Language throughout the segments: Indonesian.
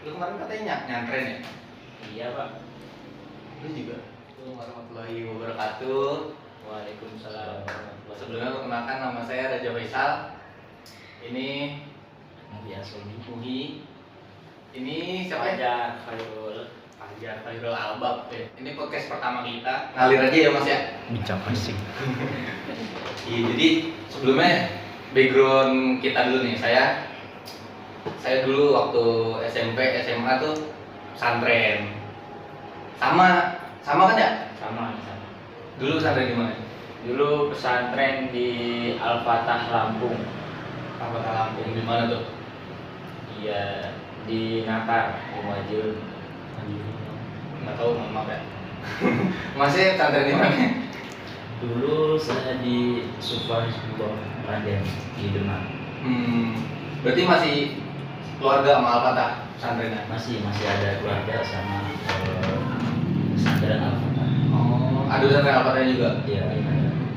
Lu kemarin katanya nyantren ya? Iya Pak. Lu juga? Assalamualaikum warahmatullahi wabarakatuh. Waalaikumsalam. Sebelumnya perkenalkan, nama saya Raja Faisal. Ini Muhi Asoni. Muhi. Ini siapa ya? Fajar Khairul. Fajar Khairul Albab ya. Ini podcast pertama kita. Ngalir aja ya Mas ya. Bincang asing. Iya, jadi sebelumnya background kita dulu nih. Saya dulu waktu SMP, SMA tuh pesantren. Sama kan ya? Sama. Dulu pesantren di mana? Dulu pesantren di Al-Fatah Lampung. Apa Lampung di mana tuh? Iya, di Natar, di Muajir. Nggak tahu, maaf ya. Masih pesantren di mana? Dulu saya di Sufa Hizbullah Raden di Demak. Berarti masih keluarga sama Al-Fatah pesantrennya? Masih ada keluarga sama pesantren Al-Fatah. Oh, ada pesantren Al-Fatah juga? Iya.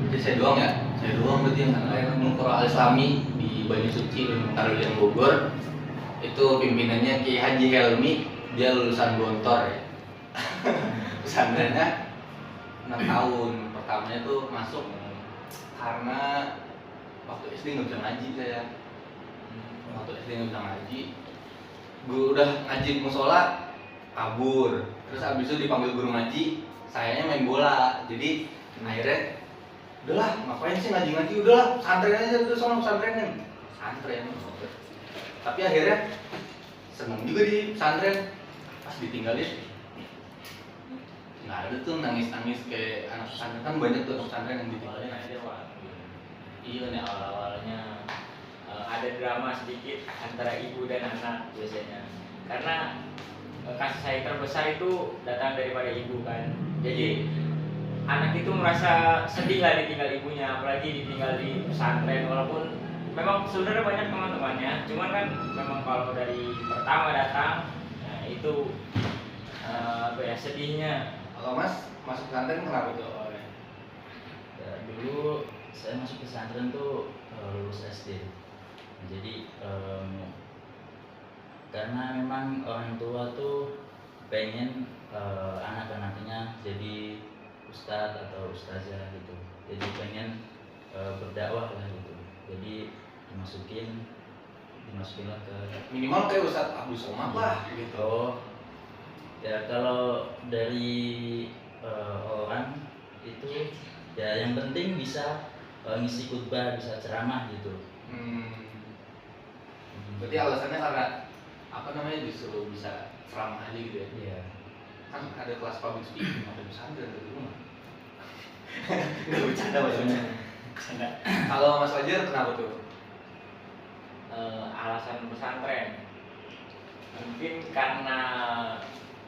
Jadi saya doang ya? Saya doang berarti yang pesantren Nurul Al-Islami di Banyu Suci, Karulian Bogor. Itu pimpinannya Ki Haji Helmi, dia lulusan Gontor ya. Pesantrennya 6 tahun. Pertamanya tuh masuk karena waktu SD nggak bisa ngaji saya. Waktu SD nggak bisa ngaji, gue udah ngaji di musola, kabur. Terus abis itu dipanggil guru ngaji, sayanya main bola. Jadi akhirnya udahlah, ngapain sih ngaji-ngaji, udahlah santren aja tuh, sono pesantrenin. Santren. Tapi akhirnya seneng juga di pesantren. Pas ditinggalin nggak ada tuh nangis-nangis kayak anak pesantren. Kan banyak tuh pesantren yang ditinggalin. Iya nih awal-awalnya ada drama sedikit antara ibu dan anak biasanya. Karena kasih sayang terbesar itu datang daripada ibu kan. Jadi anak itu merasa sedih lah ditinggal ibunya, apalagi ditinggal di pesantren. Walaupun memang sebenarnya banyak teman-temannya, cuman kan memang kalau dari pertama datang, nah itu apa ya, sedihnya. Kalau Mas masuk pesantren kenapa tuh? Ya, dulu saya masuk pesantren tuh lulus SD. Jadi karena memang orang tua tuh pengen anak-anaknya jadi ustadz atau ustazah gitu. Jadi pengen berdakwah lah gitu. Jadi dimasukinlah ke Minimal kayak Ustadz Abdul Somad lah gitu. Oh, ya kalau dari orang itu ya yang penting bisa ngisi khutbah, bisa ceramah gitu. Berarti alasannya karena apa namanya, disuruh bisa ceramah aja gitu ya? Iya. Kan ada kelas public speaking, ada pesantren dari rumah. Nggak bercanda maksudnya. Bercanda. Kalau Mas Fajar kenapa tuh? Alasan pesantren mungkin karena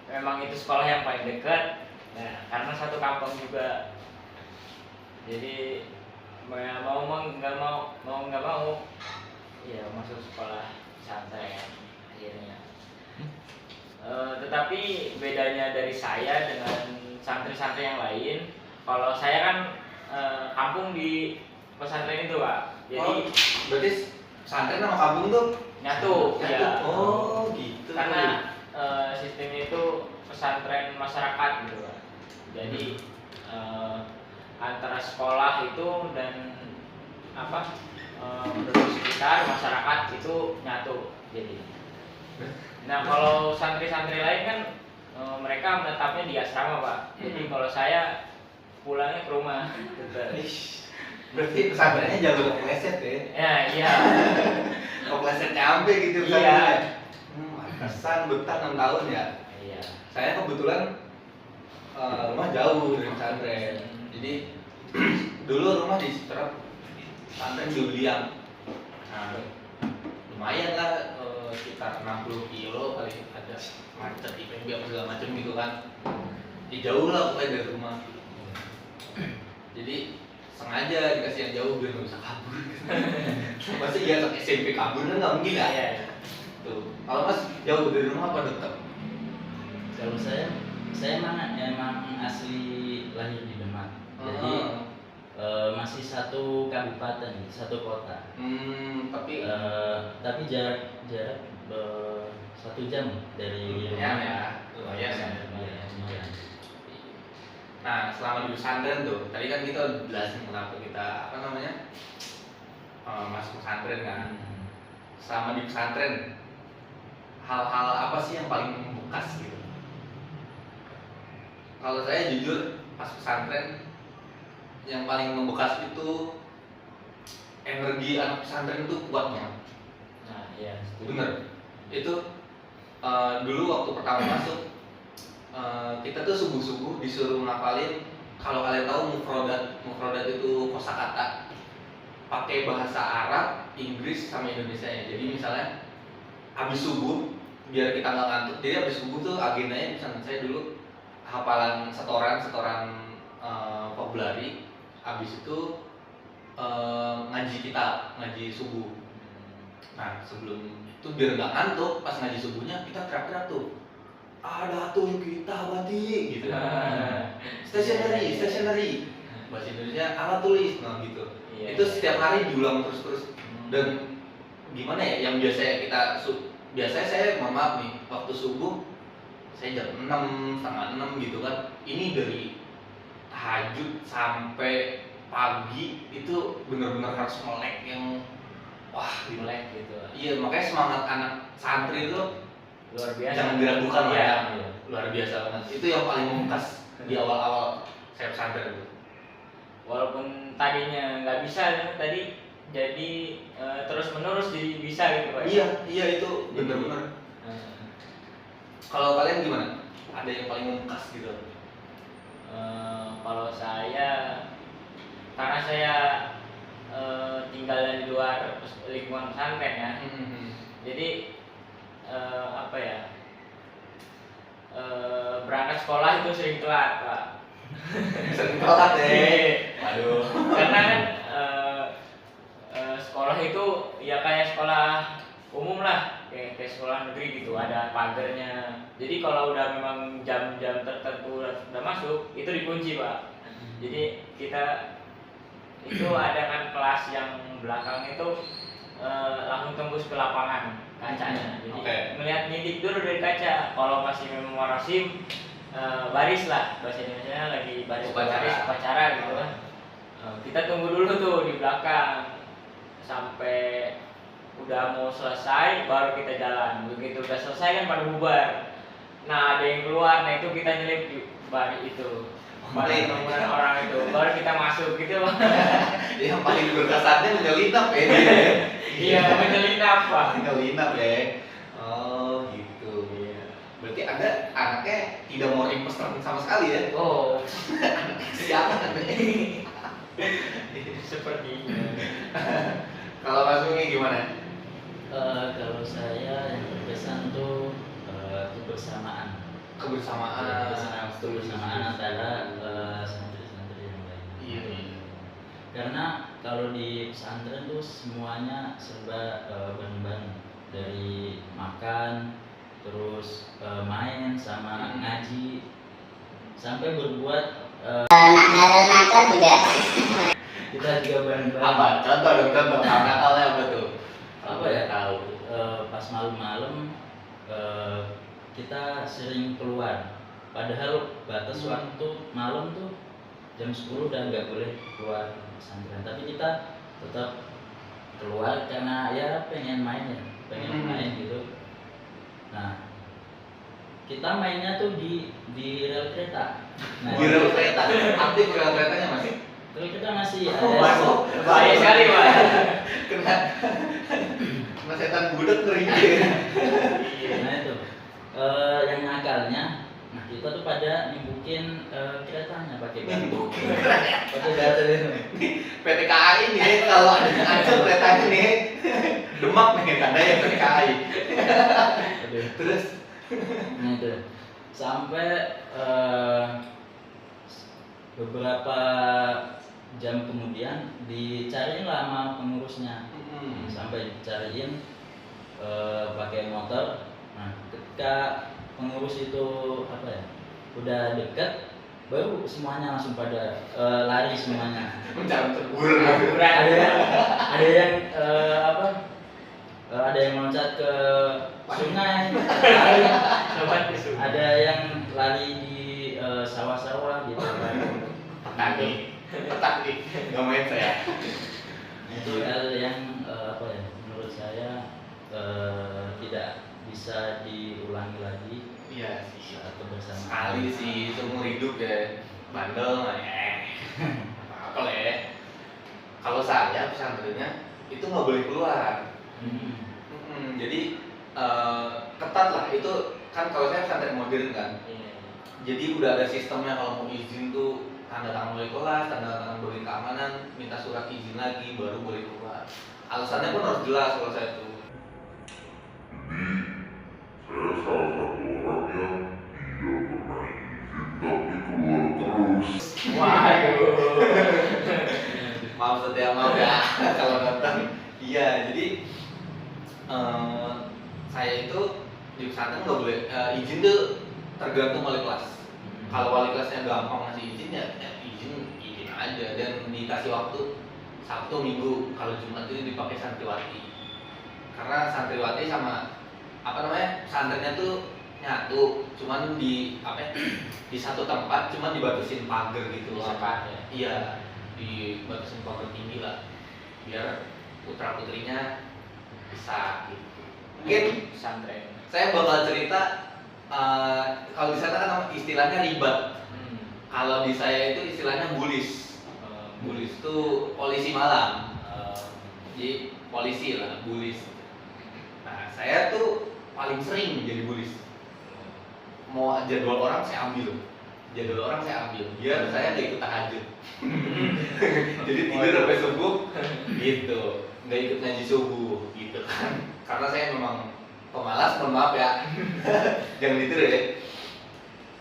memang itu sekolah yang paling dekat. Nah, karena satu kampung juga, jadi mau nggak mau ya masuk sekolah pesantren akhirnya. Tetapi bedanya dari saya dengan santri-santri yang lain, kalau saya kan kampung di pesantren itu Pak, jadi berarti pesantren sama kampung tuh nyatu. Ya. Oh gitu. Karena sistemnya itu pesantren masyarakat gitu Pak. Jadi antara sekolah itu dan penduduk sekitar masyarakat itu nyatu. Jadi nah kalau santri-santri lain kan mereka menetapnya di asrama Pak. Jadi kalau saya pulangnya ke rumah. Berarti pesantrennya jalur kepleset ya? Ya iya. Kepleset nyampe gitu Iya. Kesan betah 6 tahun ya? Iya. Saya kebetulan rumah jauh dari pesantren. Jadi dulu rumah di sekitar pesantren di Uliang. Nah, lumayan lah, sekitar 60 kilo kali, ada macet IPB apa segala macam gitu kan. Jauh lah pokoknya dari rumah. Jadi sengaja dikasih yang jauh biar nggak bisa kabur. Pasti ya SMP kabur kan nggak mungkin ya? Iya. Tuh. Kalau Mas jauh dari rumah apa dekat? Kalau saya mana emang asli lahir di Demak. Jadi masih satu kabupaten, satu kota. Tapi Tapi jarak 1 jam dari Lumayan ya, lumayan ya. Iya, lumayan. Nah, selama di pesantren tuh, tadi kan kita udah jelasin kenapa kita apa namanya masuk pesantren kan. Selama di pesantren, hal-hal apa sih yang paling membekas gitu? Kalau saya jujur pas pesantren, yang paling membekas itu energi anak pesantren itu kuat banget. Nah, iya. Bener. Itu dulu waktu pertama masuk, kita tuh subuh-subuh disuruh ngapalin, kalau kalian tahu mufrodat itu kosakata pakai bahasa Arab, Inggris sama Indonesia ya. Jadi misalnya habis subuh, biar kita nggak ngantuk, jadi habis subuh tuh agendanya misalnya saya dulu hafalan setoran Februari, habis itu ngaji subuh. Nah sebelum itu biar nggak ngantuk, pas ngaji subuhnya kita teriak-teriak tuh, ada tuh kita bati gitu. Stationery bahasa Indonesia alat tulis, nah gitu. Iya, Itu iya. setiap hari diulang terus dan gimana ya, yang biasanya biasanya saya mohon maaf nih, waktu subuh saya jam 6, setengah 6 gitu kan, ini dari tahajud sampai pagi itu benar-benar harus melek yang wah gitu. Melek gitu. Iya, makanya semangat anak santri itu Luar biasa. jangan diragukan lah Iya. ya. Luar biasa banget. Itu yang paling membekas di awal-awal saya pesantren itu. Walaupun tadinya nggak bisa tadi, jadi terus menerus jadi bisa gitu Pak. Iya itu benar-benar. Kalau kalian gimana? Ada yang paling membekas gitu? Kalau saya, karena saya tinggalnya di luar lingkungan pesantren ya, jadi apa ya, berangkat sekolah itu sering telat Pak. Sering telat deh. Aduh. Karena kan sekolah itu ya kayak sekolah umum lah, kayak sekolah negeri gitu, ada pagarnya. Jadi kalau udah memang jam-jam tertentu udah masuk, itu dikunci Pak. Jadi kita itu ada kan kelas yang belakang itu langsung tembus ke lapangan kacanya. Jadi melihat nyidik dulu dari kaca. Kalau masih memang warasim, baris lah, bahasa Indonesia lagi baris upacara gitu kan. Kita tunggu dulu tuh di belakang sampai udah mau selesai baru kita jalan. Begitu udah selesai kan pada bubar. Nah ada yang keluar, nah itu kita nyelip di bar itu. Paling kerumunan orang itu, baru kita masuk gitu. Yang paling berkesannya menyelinap ya. Iya, menyelinap Pak. Menyelinap ya. Oh gitu. Berarti Anda anaknya tidak mau imposter sama sekali ya? Oh, Siapa nih? sepertinya. Kalau Mas Umi gimana? Kalau saya yang berkesan tuh kebersamaan antara santri-santri yang lain. Iya. Karena kalau di pesantren tuh semuanya serba bareng-bareng, dari makan, terus main sama ngaji, sampai berbuat nakal juga. Kita juga bareng-bareng. Apa? Contoh dong, contoh. Nakalnya apa tuh? Apa ya? Tahu. Pas malam-malam kita sering keluar. Padahal batas waktu malam tuh jam 10 udah nggak boleh keluar pesantren. Tapi kita tetap keluar karena ya pengen main gitu. Nah, kita mainnya tuh di rel kereta. Nah, Di rel kereta. Aktif rel keretanya masih? rel kereta masih ada. Waduh, bahaya sekali Pak. Kena setan budak ngeringkir. Nah itu yang nakalnya, nah kita tuh pada nimbukin keretanya pakai batu. Pakai batu itu. PT KAI nih, kalau ada yang ancur keretanya nih, Demak nih tanda yang PT KAI. Terus? Nah itu sampai beberapa jam kemudian dicariin lah sama pengurusnya. Sampai dicariin pakai motor. Nah ketika pengurus itu apa ya udah deket, baru semuanya langsung pada lari semuanya. Mencabut buruan. Ada yang ada yang loncat ke sungai, lari. Lompat ke sungai. Ada yang lari di sawah-sawah gitu kan. petani nggak main saya. Itu hal yang apa ya, menurut saya tidak bisa diulangi lagi Iya sih, saat kebersamaan. sekali sih seumur hidup ya, bandel mah apa lah ya. Kalau saya pesantrennya itu nggak boleh keluar. Jadi ketat lah itu kan. Kalau saya pesantren modern kan, Iya. jadi udah ada sistemnya. Kalau mau izin tuh tanda tangan wali kelas, tanda tangan berlin keamanan, minta surat izin lagi baru boleh keluar. Alasannya pun harus jelas kalau saya tuh. Saya salah satu orang yang dia pernah izin tapi keluar terus. Waduh. Maaf setia, maaf ya kalau nonton. Iya, jadi saya itu di pesantren nggak boleh izin tuh tergantung wali kelas. Kalau wali kelasnya gampang ngasih izin ya izin aja, dan dikasih waktu Sabtu Minggu. Kalau Jumat itu dipakai santriwati, karena santriwati sama pesantrennya tuh nyatu, cuman di di satu tempat, cuman dibatasin pagar gitu loh. Sekat ya. Iya, dibatasin pagar tinggi lah, biar putra putrinya bisa gitu. Mungkin pesantren. saya bakal cerita kalau di sana kan istilahnya ribat. Kalau di saya itu istilahnya bulis. Bulis itu polisi malam. Jadi polisi lah, bulis. Nah, saya tuh paling sering jadi bulis. Mau jadwal orang saya ambil. Biar saya nggak ikut tahajud. Jadi tidur sampai subuh gitu, nggak ikut ngaji subuh gitu kan. Karena saya memang pemalas, mohon maaf ya. Jangan ditiru ya.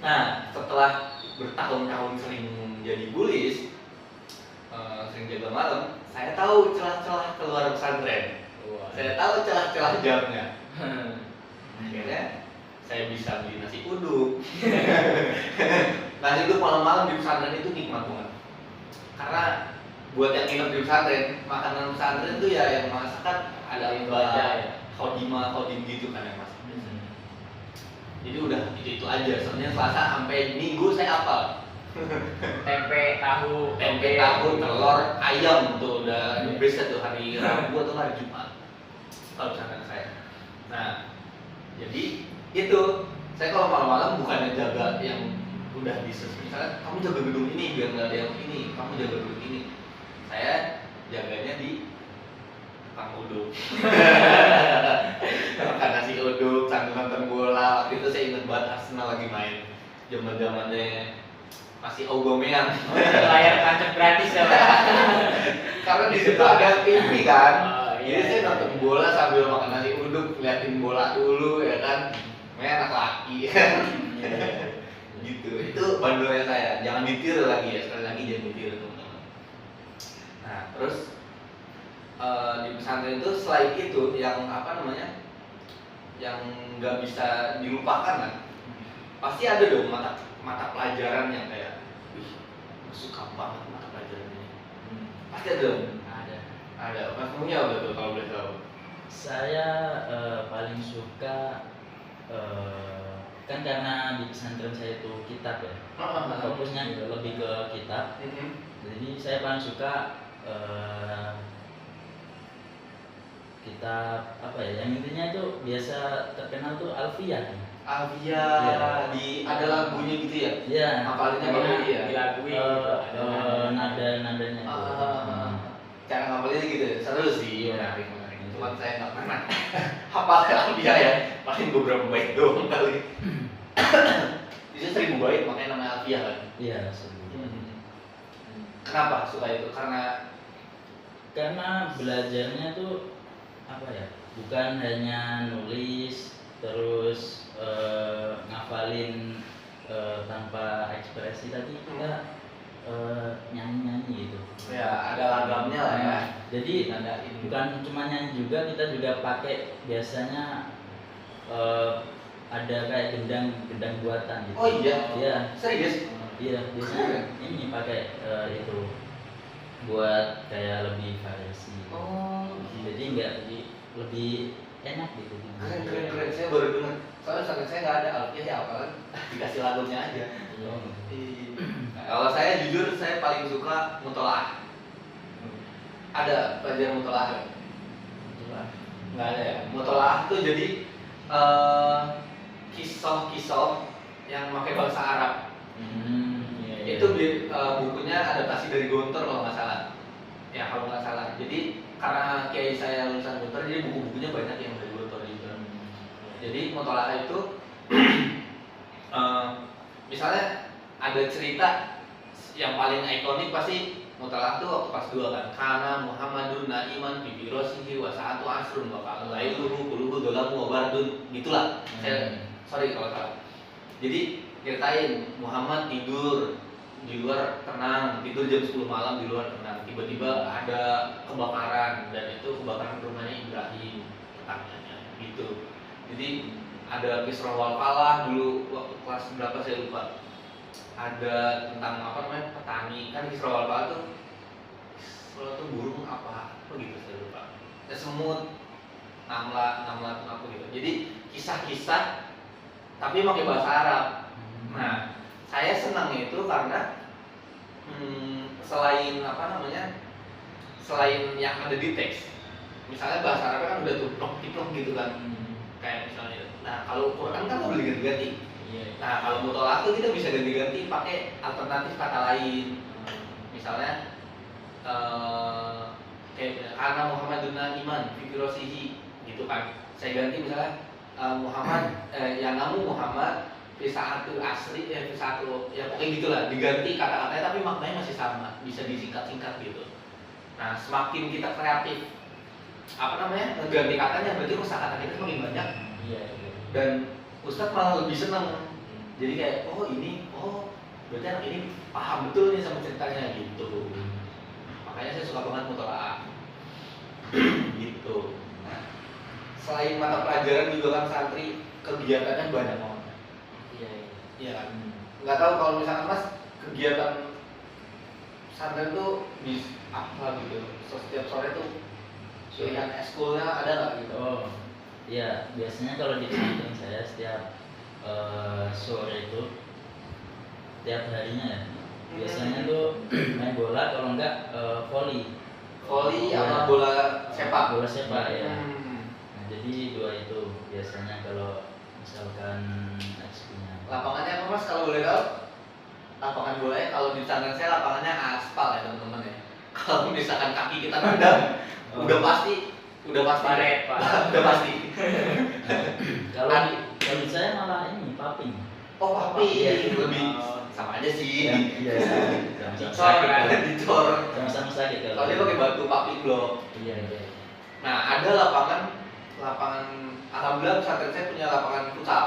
Nah, setelah bertahun-tahun sering jadi bulis, sering jaga malam, saya tahu celah-celah keluar pesantren. Saya tahu celah-celah jamnya. Akhirnya saya bisa beli nasi uduk. Nasi uduk malam-malam di pesantren itu nikmat banget. Karena buat yang nginep di pesantren, makanan pesantren itu ya yang masakan ada Itu aja ya. khodim gitu kan yang masak. Jadi udah itu aja. Sebenarnya Selasa sampai Minggu saya hafal. Tempe tahu, telur, ayam tuh udah biasa tuh hari Rabu atau hari Jumat. Kalau pesantren saya. Nah, jadi itu saya kalau malam-malam bukannya jaga yang udah misalnya kamu jaga gedung ini biar nggak ada yang ini, kamu jaga gedung ini. Saya jaganya di tukang uduk. Makan nasi uduk sambil nonton bola. Waktu itu saya ingat banget Arsenal lagi main. Zaman-zamannya masih Aubameyang. Layar tancap gratis ya, Pak. Karena di situ ada TV kan. Oh, iya. Jadi saya nonton bola sambil makan nasi uduk, liatin bola dulu ya kan. Anak laki. Gitu. Itu bandelnya saya. Jangan ditiru lagi ya, sekali lagi jangan ditiru teman-teman. Nah, terus di pesantren itu selain itu yang yang nggak bisa dilupakan kan, pasti ada dong mata pelajaran yang kayak suka banget mata pelajaran ini. Pasti ada dong. Ada. Mas punya apa tuh kalau boleh tahu? Saya paling suka kan karena di pesantren saya itu kitab ya, fokusnya lebih ke kitab. Jadi saya paling suka kitab apa ya, yang intinya itu biasa terkenal tuh Alfiyah. Alfiyah Iya. ada lagunya gitu ya? Iya. Hafalinnya Karena pakai dia. Dilagui nada-nadanya itu. Cara ngapalinnya gitu ya? Seru sih, Iya. menarik. Cuman saya nggak pernah hafal Alfiyah ya, paling beberapa bait doang kali. Bisa 1000 bait makanya namanya Alfiyah kan? Iya, seru. Kenapa suka itu? Karena belajarnya tuh apa ya, bukan hanya nulis terus ngafalin tanpa ekspresi, tapi kita nyanyi-nyanyi gitu. Ya ada lagamnya lah ya. Jadi Nandain. bukan cuma nyanyi juga, kita juga pakai biasanya ada kayak gendang buatan gitu. Oh iya? Iya. Serius? Iya, biasanya ini pakai itu buat kayak lebih variasi. Oh. Jadi enggak lebih enak gitu. Keren. Saya baru dengar. Soalnya pesantren saya nggak ada alfiah ya, apa kan dikasih lagunya aja. Iya. Nah, kalau saya jujur saya paling suka mutolaah. Ada pelajaran mutolaah nggak? Nggak ada ya. Mutolaah tuh jadi kisah-kisah yang pakai bahasa Arab. Iya. Itu bukunya adaptasi dari Gontor kalau nggak salah. Ya kalau nggak salah. Jadi karena kiai saya lulusan Gontor, jadi buku-bukunya banyak yang dari Gontor juga. Jadi mutolaah itu misalnya ada cerita yang paling ikonik pasti mutolaah tuh waktu pas 2 kan. Kana Muhammadun na'iman fi firasihi wa sa'atu asrun wa qallailuhu quluhu dolamu wa bardun gitulah. Saya sorry kalau salah. Jadi ceritain Muhammad tidur di luar tenang, tidur jam 10 malam di luar tenang, tiba-tiba ada kebakaran dan itu kebakaran rumahnya Ibrahim tetangganya gitu. Jadi ada Kisra wal Falah dulu waktu kelas berapa saya lupa. Ada tentang apa namanya petani kan Kisra wal Falah tuh burung apa gitu saya lupa. Ya, semut, namlat apa gitu. Jadi kisah-kisah tapi pakai bahasa Arab. Nah, saya senang itu karena selain apa namanya, selain yang ada di teks, misalnya bahasa Arab kan udah tuplok gitu kan, kayak misalnya. Nah, kalau Quran kan boleh ganti-ganti. Iya. Nah, kalau mutolaah itu kita bisa ganti-ganti pakai alternatif kata lain. Misalnya kayak karena Muhammadun iman fikirosihi gitu kan. Saya ganti misalnya Muhammad yang kamu Muhammad Fisa'atul asri ya Fisa'atul ya pokoknya gitulah, diganti kata-katanya tapi maknanya masih sama, bisa disingkat-singkat gitu. Nah, semakin kita kreatif apa namanya ganti katanya, berarti kosakata kita semakin banyak. Iya. Dan Ustadz malah lebih senang. Jadi kayak berarti anak ini paham betul nih sama ceritanya gitu. Makanya saya suka banget mutolaah. Gitu. Selain mata pelajaran juga kan santri kegiatannya banyak banget. Iya kan. Nggak tahu kalau misalkan Mas kegiatan pesantren tuh di apa gitu. Setiap sore tuh pilihan eskulnya ada nggak gitu? Oh, iya biasanya kalau di pesantren saya setiap sore itu tiap harinya ya biasanya tuh main bola, kalau enggak volley sama bola sepak. Bola sepak ya. Nah, jadi 2 itu biasanya kalau misalkan ekskulnya. Lapangannya apa Mas kalau boleh tahu? Lapangan bolanya kalau di pesantren saya lapangannya aspal ya teman-teman ya. Kalau misalkan kaki kita nendang, udah pasti Paret, Pak. udah pasti. Kalau di saya malah ini paping. Oh papi, Iya. lebih sama aja sih. Iya. Sama-sama Dicor sakit kan, kalau- dicor. sama-sama sakit Kalau dia pakai batu papi blok. Iya. Nah ada lapangan alhamdulillah pesantren saya punya lapangan futsal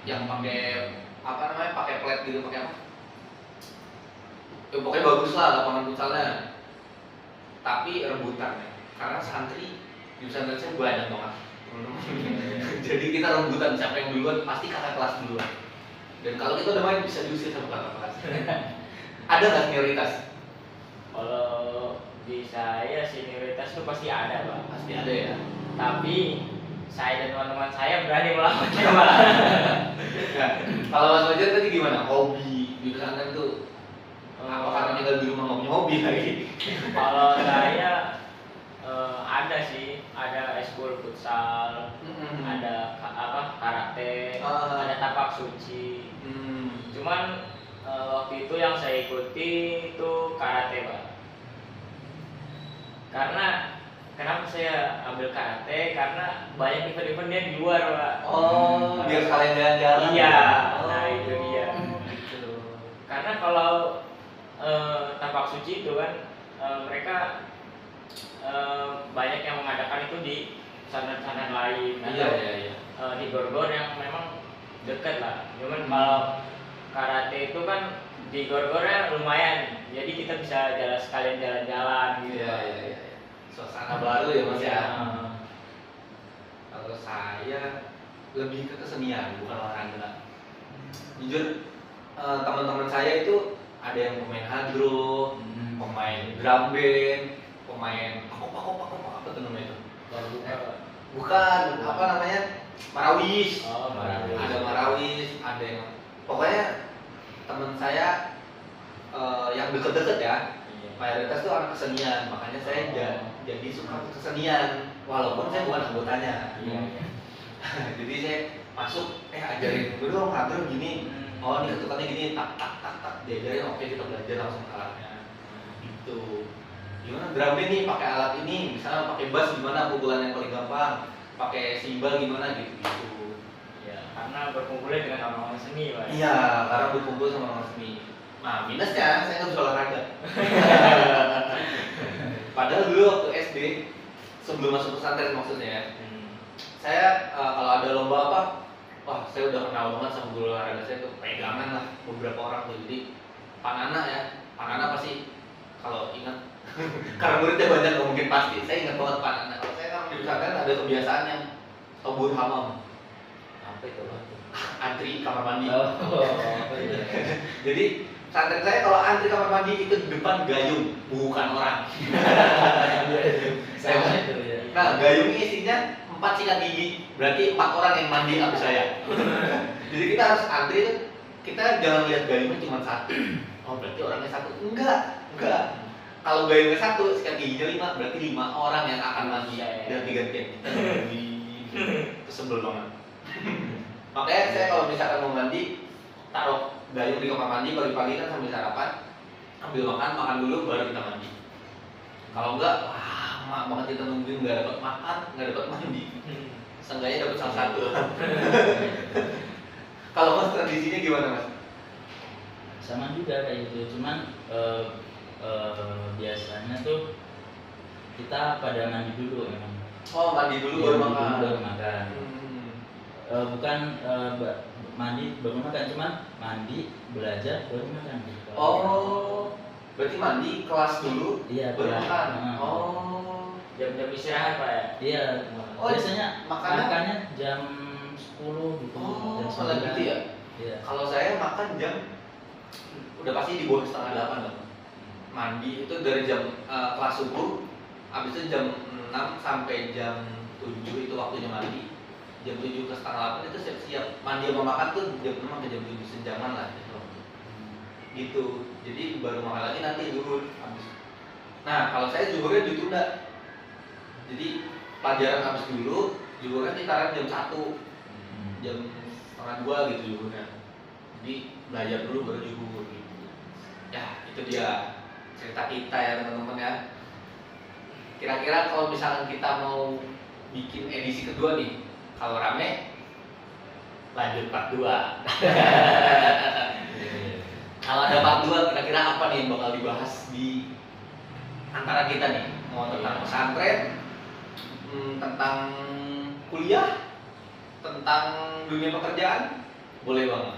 yang pakai apa namanya, pakai plat gitu, pakai apa? Pokoknya bagus lah lapangan futsalnya. Tapi rebutan ya, karena santri di pesantren saya banyak banget. Jadi kita rebutan siapa yang duluan, pasti kakak kelas duluan. Dan kalau kita udah main bisa diusir sama kakak kelas. Ada nggak senioritas? Kalau di saya senioritas itu pasti ada, Pak. Pasti ada ya. Tapi saya dan teman-teman saya berani melawannya, Pak. Nah, kalau Mas Fajar tadi gimana? Hobi di pesantren tuh? Apa karena tinggal di rumah nggak punya hobi lagi? Kalau saya ada sih, ada eskul futsal, ada karate, ada tapak suci. Cuman waktu itu yang saya ikuti itu karate, Pak. Karena kenapa saya ambil karate? Karena banyak event-event dia di luar, Pak. Oh, biar sekalian jalan-jalan. Iya, Oh. nah itu dia. Gitu. Karena kalau tapak suci itu kan mereka banyak yang mengadakan itu di pesantren-pesantren lain atau Iya. di gor-gor yang memang dekat lah. Cuman kalau karate itu kan di gor-gornya lumayan, jadi kita bisa sekalian jalan-jalan gitu. Iya. Suasana baru ya Mas ya. Iya. Kalau saya lebih ke kesenian, bukan olahraga. Jujur teman-teman saya itu ada yang pemain hadro, pemain drum band, pemain pakok apa tuh namanya itu? bukan apa namanya, marawis. Oh, Marawis. Ada marawis, ada yang pokoknya teman saya yang deket-deket ya, Iya. mayoritas tuh anak kesenian, makanya saya jadi suka kesenian walaupun saya bukan anggotanya. Iya, iya. Jadi saya masuk, ajarin gue dong ngatur gini, oh ini ketukannya gini, tak tak tak tak, diajarin, oke kita belajar langsung alatnya. Gitu. Gimana drum band nih pakai alat ini, misalnya pakai bass gimana pukulan yang paling gampang, pakai cymbal gimana gitu. Ya, karena berkumpulnya dengan orang-orang seni, Pak. Iya, karena berkumpul sama orang seni. Nah, minusnya saya nggak bisa olahraga. Padahal dulu waktu SD, sebelum masuk pesantren maksudnya ya, saya kalau ada lomba apa, wah saya udah kenal banget sama guru olahraga saya tuh, pegangan lah beberapa orang tuh. Jadi Pak Nana ya, Pak Nana pasti kalau ingat, karena muridnya banyak nggak mungkin pasti. Saya ingat banget Pak Nana. Kalau saya kan di pesantren ada kebiasaan yang tobur hamam, Apa itu? antri kamar mandi. Iya. Jadi pesantren saya kalau antri kamar mandi itu di depan gayung, bukan orang. Sama itu ya. Nah, gayung ini isinya 4 sikat gigi, berarti 4 orang yang mandi habis saya. Jadi kita harus antri tuh, kita jangan lihat gayungnya cuma satu. Oh berarti orangnya satu? Enggak. Kalau gayungnya satu, sikat giginya 5, berarti 5 orang yang akan mandi dan gantian kita. Itu sebel banget. Makanya saya kalau misalkan mau mandi, taruh gayung di kamar mandi pagi-pagi kan sambil sarapan, ambil makan dulu baru kita mandi. Kalau enggak, lama banget kita nungguin, nggak dapat makan, nggak dapat mandi. Seenggaknya dapat salah satu. Kalau mas tradisinya gimana mas? Sama juga kayak gitu, cuman biasanya tuh kita pada mandi dulu emang. Oh mandi dulu Iya, baru mandi makan. dulu baru makan. Bukan mandi baru makan, cuman mandi belajar baru makan gitu. Oh, berarti mandi kelas dulu, Iya, baru kelas. makan. Heeh. Oh, Jam-jam istirahat, Pak ya. Iya. Oh, Biasanya makannya jam 10 gitu. oh, jam malah 9. gitu ya. Iya. Kalau saya makan jam udah pasti di bawah setengah 8 kan. Mandi itu dari jam kelas subuh, habis itu jam 6 sampai jam 7 itu waktunya mandi. Jam 7 ke setengah 8 itu siap-siap. Mandi sama makan tuh jam 6 sampai jam 7 sejaman lah gitu. Gitu. Jadi baru makan lagi nanti zuhur habis. Nah, kalau saya zuhurnya ditunda. Jadi pelajaran habis dulu, zuhurnya kitaran jam 1, jam setengah 2 gitu zuhurnya. Jadi belajar dulu baru zuhur gitu. Ya, itu dia cerita kita ya teman-teman ya. Kira-kira kalau misalkan kita mau bikin edisi kedua nih, kalau rame lanjut part 2. Kalau ada part 2 kira-kira apa nih yang bakal dibahas di antara kita nih? Mau tentang pesantren, tentang kuliah, tentang dunia pekerjaan, boleh banget.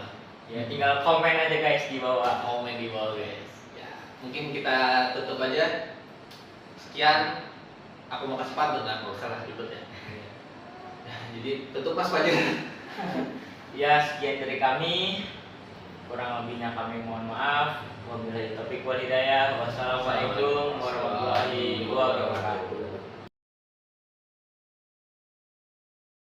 Ya, tinggal komen aja guys di bawah. Komen di bawah guys. Ya, mungkin kita tutup aja. Sekian, aku mau kasih pantun, nggak usah lah ribet ya. Jadi tutup mas Fajar. Ya, sekian dari kami. Kurang lebihnya kami mohon maaf. Wabillahi taufiq wal hidayah. Wassalamualaikum warahmatullahi wabarakatuh.